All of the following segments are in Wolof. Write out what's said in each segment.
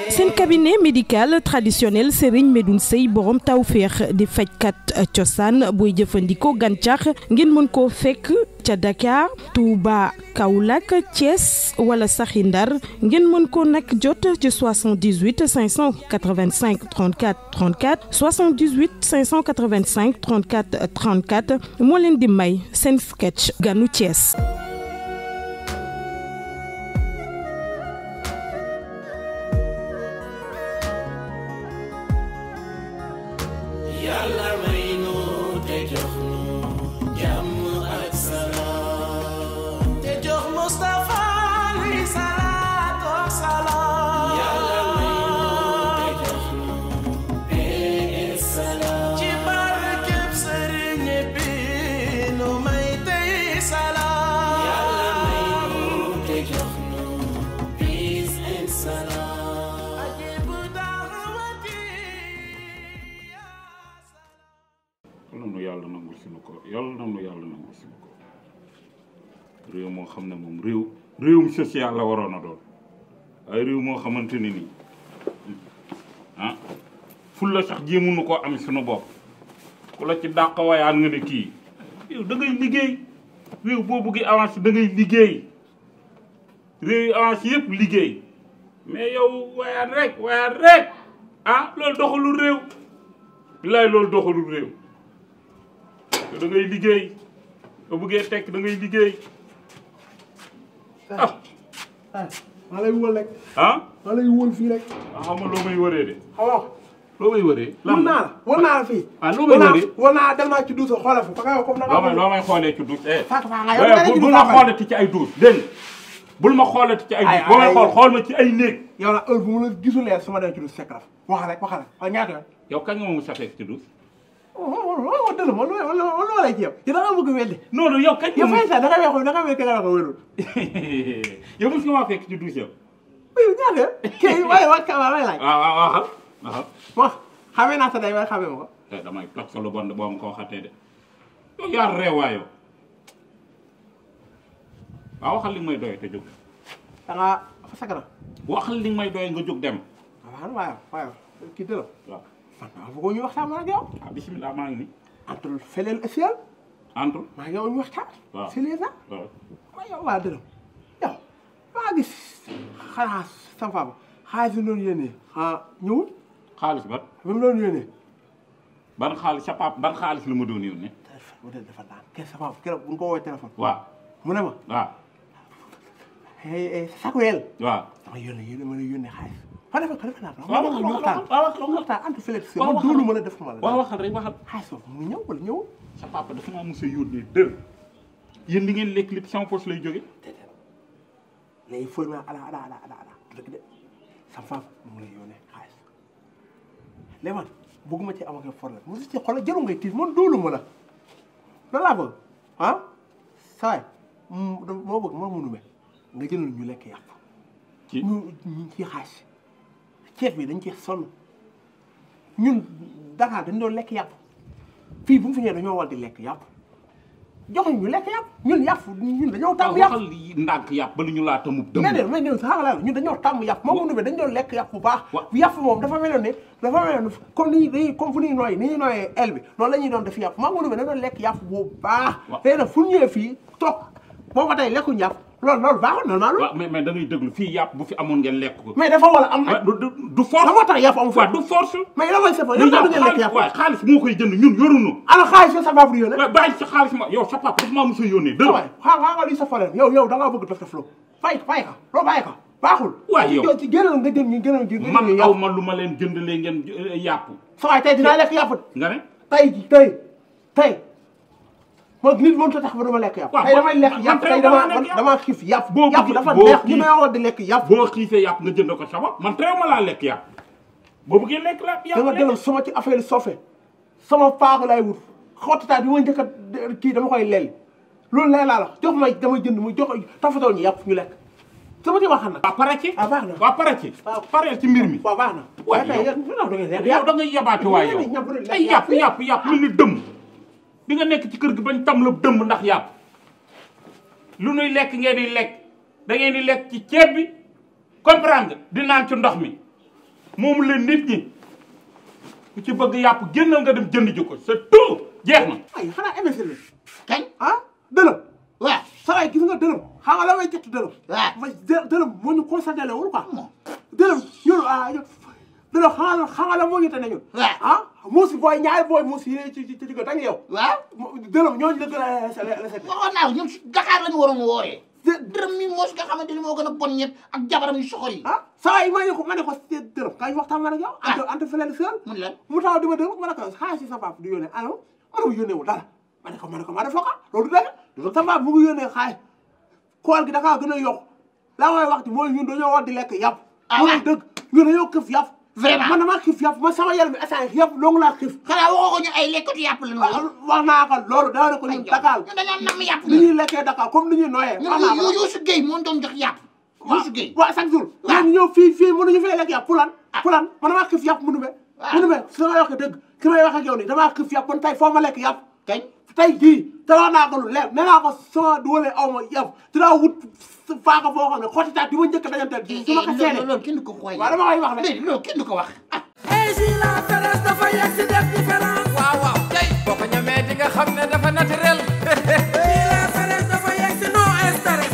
seen cabinet médical traditionnel Serigne Medoune Sey borom tawféex di fajkat cosaan booy jëfandikoo gàncax ngeen mën koo fekk ca Dakar Touba Kaolack Thiès wala saxi Ndar ngeen mën ko nag jot ci 78 585 34 34 78 585 34 34 moo leen di may seen sketch Ganu Thiès. yàlla na nu yàlla nangu suñu ko réew moo xam ne moom réewum social la waroon a doon ay réew moo xamante ne nii ah ful la sax jéemuñu koo am suñu bopp ku la ci dàq wayaan nga ne kii yow da ngay liggéey réew boo bëggee avancé da ngay liggéey réew yi avancé yëpp liggéey mais yow wayaan rek ah loolu doxalul réew bilaay loolu doxalul réew da ngay liggéey ba bëggee tekk da ngay liggéey ah maa lay wol rek maa lay wol fii rek xam nga loo may wëree de xaw loo may wëree wol naa la fii loo may wëree wol naa del naa ci douche xoolal fi parce que comme loo may xoolee ci douche bul ma xoolati ci ay douche dégg bul ma xoolati ci ay douche boo may xool ma ci ay néeg yow la heure bu ma la gisulee su ma dem ci douche fekk la waxal rek ñaata yoon yow kañ nga ma sa fekk ci douche waaw dëgg ma loolu lay ci yow da nga bëgg weddi non yow kañ yow fay sax da nga weex nga ko wérul yow mos nga maa fekk ci douche yow ñaata kii waaye may laaj waxal wax xamee naa sa day waaye xamee ma ko damay toj sa lu bon boo ma ko waxatee de yow yaar reewaa yow waaw waxal li nga may doy te jóg da nga fa sakana waxal li nga may doy nga jóg dem waaw kii dëla waaw waaw bëggoon ñu waxtaan ak yow. bisimilah maa ngi nii. entre feleel asial. entre. maa ngi yow ñu waxtaan. waaw c'est les ça. waaw waaw yow waa dërëm yow maa gis xanaa sama papa xaalis bi doon yónnee ñëwul. xaalis ba. bi mu doon yónnee. ban xaalis sa papa ban xaalis la ma doon yónnee. dafa daan kenn sa papa keroog bu ñu ko woowee téléphone. waaw mu ne ma. waaw. Sakuel. waaw dama yónnee xaalis. waaw waxtaan entre fële si man doolu ma la def ma la. waaw waxal rek waxal. xaalis boobu mu ñëw wala ñëw. sa papa dafa maa mos a yónnee dër. yéen li ngeen lekk lépp sama poche lay jóge. léegi fooy naa ala dëgg de sama papa mu lay yónnee xaalis. léegi man bëgguma ci am ak problème mu ci xoolal jëlu ngay tiit man doolu ma la. loolu laa bëgg saa yi moo bëgg moo mënu mel nga jëlal ñu lekk yàpp. ñu ci xaalis. ceeb bi dañ cee sonn ñun Dakar dañ doon lekk yàpp fii bu mu fi ñëwee dañoo war di lekk yàpp joxuñ ñu lekk yàpp ñun dañoo tàmm yàpp. waxal ndànk yàpp ba ñu laa tamub dëmm. mais ñun sax la ñun dañoo tàmm yàpp moom mu dañ doon lekk yàpp bu baax. yàpp moom dafa meloon ne comme fu ñuy nooyee ni ñuy nooyee el bi noonu la ñuy doon def yàpp moom mu dañ doon lekk yàpp bu baax. tey nag fu ñu ñëwee fii toog boo ko tey lekkuñ yàpp. loolu baaxul normal. waaw mais da ngay déglu fii yàpp bu fi amoon ngeen lekk ko. mais dafa war a am nag. du force. la moo tax yàpp amu fa du force. mais yow sa ngeen lekk yàpp. waaw xaalis moo koy jënd ñun yoruñu. ala xaalis sa papa yónnee. waaw bàyyi sa xaalis ma yow sa papa dafa maa mos a yónnee. dëgg la xaaral li sa problème yow da ngaa bëgg def loo fay ka loo bàyyi ka baaxul. waaw yow ci génn nga jël ñu gën a. man aw ma lu ma leen jëndalee ngeen yàpp. sa waay tey dinaa lekk yàpp. nga ne tey moom nit mënut a tax ba dama lekk yàpp. tey damay lekk yàpp tey dama xiif yàpp. yàpp dafa neex ñu may wax di lekk yàpp. boo xiifee yàpp nga jënd ko sabab man teew ma laa lekk yàpp boo bëggee lekk la yàpp. da nga jëloon sama ci affaire sofe sama paaku laay wut xottitaat bi ma njëkk a kii dama koy lelli loolu lay laa la jox ma dama jënd mu jox tafatool ñu yàpp ñu lekk sama ci waxal nag. waaw pare ci. baax na waaw pare ci. pareel ci mbir mi. waaw baax na. waaw yow da ngay yabaate waay yow. ay yàpp mel ni dëmm. di nga nekk ci kër gi bañ tam la dëmm ndax yàpp lu nuy lekk ngeen di lekk da ngeen di lekk ci ceeb bi comprendre nga di naan ci ndox mi moom la nit ñi ku ci bëgg yàpp génnal nga dem jënd ji ko c'est tout jeex na. ay xanaa émission bi. kañ dërëm. waaw saa yi gis nga dërëm xam nga la may jot dërëm. waaw dërëm moo ñu constaté wul quoi. dërëm ñun dërëm xam nga la moo ñu tane ñun. waaw muus booy ñaari booy muus yi ci digg dañ yow. waaw dërëm ñooñu la gën a la set. waxoon naa ñoom Dakar lañu waroon wooree. dërëm mi moos nga xamante ni moo gën a bon ñëpp ak jabaram yu soxor yi. saa yi ma ne ko dërëm kañ waxtaan ma ak yow. ante fële sër. mu taw di ma dërëm ma ne ko xaalis si sa papa du yónnee ano ma ne yónnee wu dara ma ne ko ma def ko loolu du dëgg sa papa bu ngi yónnee xaalis koor gi dakaa gën a yokk la may wax ci mooy ñun dañoo war di lekk yàpp. waaw dëgg ñun dañoo këf yàpp. vraiment man damaa xiif yàpp man sama yaram bi instant yàpp loolu laa xiif. xanaa waxoo ko ñu ay lekkatu yàpp la ñu wax naa ko loolu daa ne ko ñun Dakar ñun dañoo nam yàpp ni ñuy lekkee Dakar comme ni ñuy nooyee. ñun Youssou Gueye moo doon jox yàpp. Youssou Gueye waaw chaque jour. waaw ñu ñëw fii mënuñu fee lekk yàpp pulan man damaa xiif yàpp Mandoumbé. Mandoumbé su ma waxee dëgg ki may wax ak yow nii damaa xiif yàpp kon tey foo ma lekk yàpp. kañ tey jii te wax naa ko lu leer nee naa ko sama duwalee aw ma yàpp dinaa wut faaka foo xam ne xotti taat di ma njëkk a dajanteel su ma ko seene loolu kenn du ko xooy. waaw dama koy wax rek loolu kenn du ko wax. la Thérèse dafa yegg si def différence. waaw tey boo ko ñamee di nga xam ne dafa naturel. la Thérèse dafa yegg si no stress.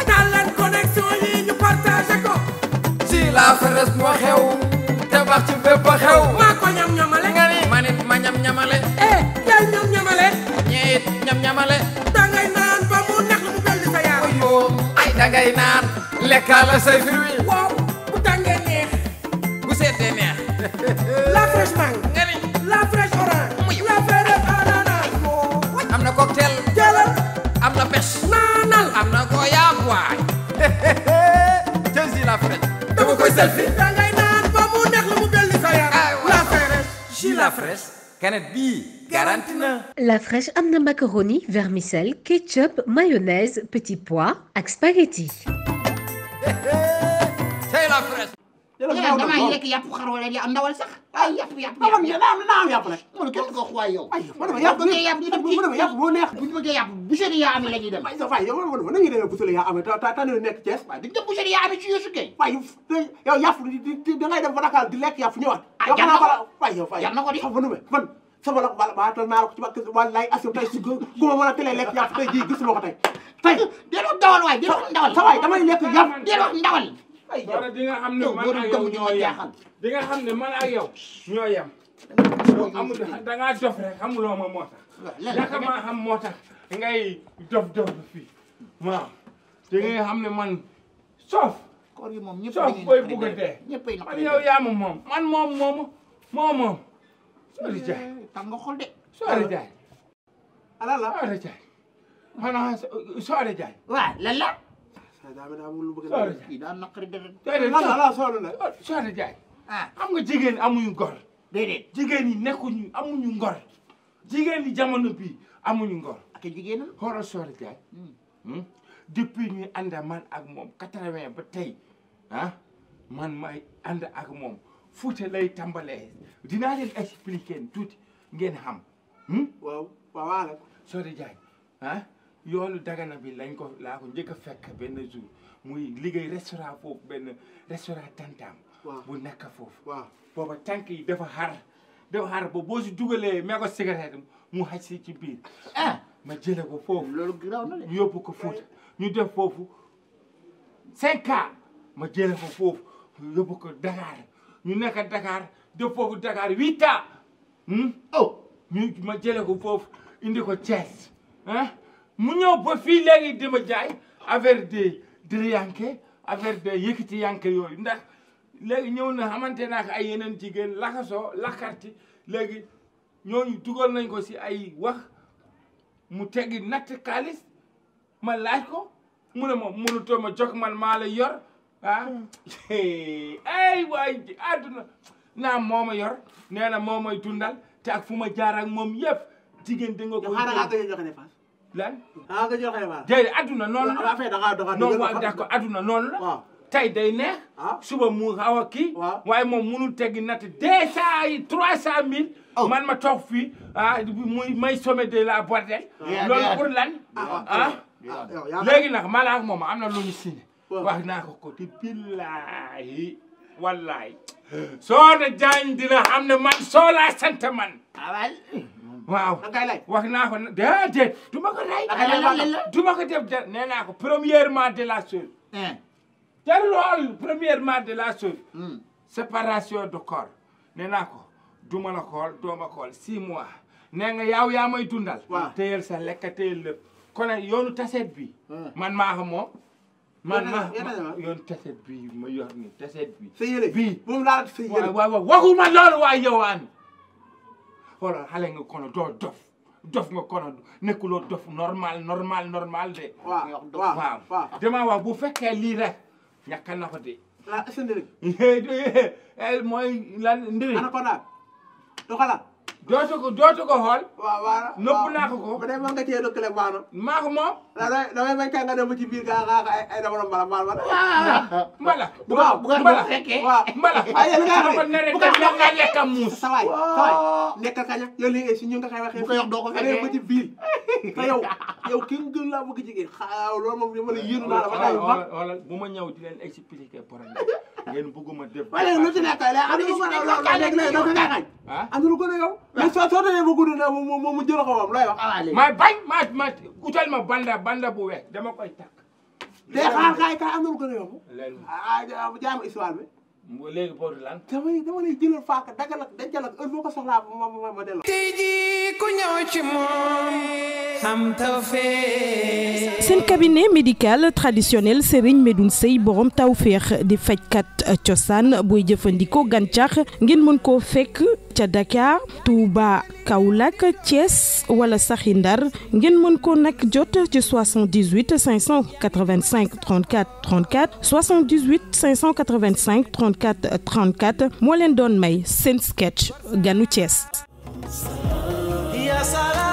daal leen connexion yi ñu partagé ko. si la Thérèse moo xew te wax ci bépp xew. maa ko ñam-ñamale. nga ni man it ma ñam-ñamale. yaay ñam-ñamale. ñee it ñam-ñamale. dangay naan ba mu neex mu dal di sa yaram. yoo ay dangay naan lekkaala say fruits. waaw bu tàngee neex. bu seetee neex. la fraîche mangue. nga ni la fraîche orange. la fraîche ananas. am na cocktail. jëlal. am na pêche. naanal. am na goyaab waay. ca si la fraîche. dama koy selfie. dangay naan ba mu neex mu dal di sa yaram. la fraîche. si la fraîche. canette bii garanti na. La fraîche am na macaroni, vermicelle, ketchup, mayonnaise, petit pois ak spaghetti. c'est la fraîche. yow damaa lekk yàpp xar wala ndawal sax ay yàpp naa am yàpp rek mënu kenn du ko xooy yow. yàpp moo neex bu ñu bëggee yàpp boucherie yaa amee la ñuy dem. sa fay yow na ñuy demee boucherie yaa amee ta nekk Thiès waaw duñ dem boucherie yaa amee ci Youssou Gueye. waaye yow yàpp da ngay dem ba Dakar di lekk yàpp ñëwaat jar na ko waaye yow fay jar na ko di man sama la baatal naa ko ci wallaay asio tey si ku ma mën a télé lekk yàpp tey jii gisuma ko tey deel wax ndawal waay deel wax ndawal sa waay damay lekk yàpp deel wax ndawal wala di nga xam ne man ak yow ñoo yem di nga xam ne man ak yow ñoo yem amul da ngaa dof rek xamuloo ma moo tax naka maa xam moo tax ngay dof fii waaw di nga xam ne man soof koor yi moom ñëpp soof booy bugg a dee ñëppay man yow yaa ma moom man moom Soori Jaay tam nga xool de Soori Jaay ala la Soori Jaay xanaa Soori Jaay waaw lan la Soori Jaay daa naqari deret Soori Jaay xam nga jigéen amuñu ngor déedéet jigéen ñi nekkuñu amuñu ngor jigéen ñi jamono bii amuñu ngor ak jigéenam xoolal Soori Jaay depuis ñuy ànd man ak moom 80 ba tey man may ànd ak moom Fuuta lay tàmbalee dinaa leen expliquer tuuti ngeen xam. waaw Soori Jaay yoonu Dagana bi laa ko njëkk a fekk benn jour muy liggéey restaurant foofu benn restaurant tantam bu nekk foofu. waaw booba tànk yi dafa xar ba boo si dugalee mégo cigarette mu xaj si ci biir. ma jële ko foofu. loolu garaaw na de. ñu yóbbu ko Fuuta ñu def foofu 5 ans ma jële ko foofu yóbbu ko Dakar. ñu nekk Dakar def foofu Dakar 8 ans. ma jëlee ko foofu indi ko Thiès mu ñëw ba fii léegi dama jaay affaire de diriyanke affaire de yëkkati yanke yooyu ndax léegi ñëw na xamante naa ko ay yeneen jigéen lakasoo lakarti léegi ñooñu dugal nañ ko si ay wax mu teggi natt xaalis ma laaj ko mu ne ma mënutoo ma jox man maa la yor ay waay àdduna naa moo ma yor nee na moo may dundal te ak fu ma jaar ak moom yëpp jigéen di nga ko lan déedéet àdduna noonu la non waaw d'accord àdduna noonu la tey day neex suba mu xaw a kii waaye moom mënul teggi natt 200 300 000 man ma toog fii muy may sommet de la bordel loolu pour lan léegi nag maanaam ak moom am na lu ñu signé wax naa ko te billahi wallahi soo de jaañ dina xam ne man soo laa sant man waaw wax naa ko déedéet du ma ko rey du ma ko def nee naa ko premièrement de la chose te loolu premièrement de la chose séparation de corps nee naa ko du ma la xool doo ma xool 6 mois nee nga yow yaa may dundal téyel sa lekk téyel lépp kon yoonu taseet bi man maa ko moom man yoonu taseet bi ma yor ni taseet bi bii moom laa sa yére waaw waxuma loolu waay yow an xoolal xale nga kono doo dof nga kono nekkuloo dof normal de waaw dama wax bu fekkee lii rek ñàkk na ko de sa ndëriñ mooy lan ndëriñ ana ko daal doxala dootu ko xool waaw nëbb naa ko ba dee ma nga cee lëkkale baano maa ko moom damay bañ kay nga dem ba ci biir gaa ay dama mbala bu fekkee mbala ay yéen nga ko nere nga lekka muus sawaay nekkal kaña yow li si ñu nga koy waxee bu ko yox doo ko fekkee ba ci biir te yow ki nga gën laa bëgg jigéen loolu moom li ma la yéenu naa la ba tey wala bu ma ñëw di leen expliquer problème ngeen bëgguma def waaye léegi lu ci nekk léegi am na lu gën a yow mais soo demee ba gudd na mu jël ko moom looy wax ma bañ ma utal ma banda bu weex dama koy takk day xaar kaay am na lu gën a yomb jaam histoire bi léegi boobu lan dama lay jëlal faaka dagal ak dencal ak heure boo ko soxlaa ma delloo tey jii ku ñëw ci moom xam tawfeex seen cabinet médical traditionnel Serigne Medoune Seye borom tawfeex di fajkat cosaan booy jëfandikoo gàncax ngeen mën koo fekk ca Dakar Touba Kaolack Thiès wala saxi Ndar ngeen mën ko nag jot ci 78 585 34 34 78 585 34 34 moo leen doon may seen sketch Ganu Thiès. ya salaam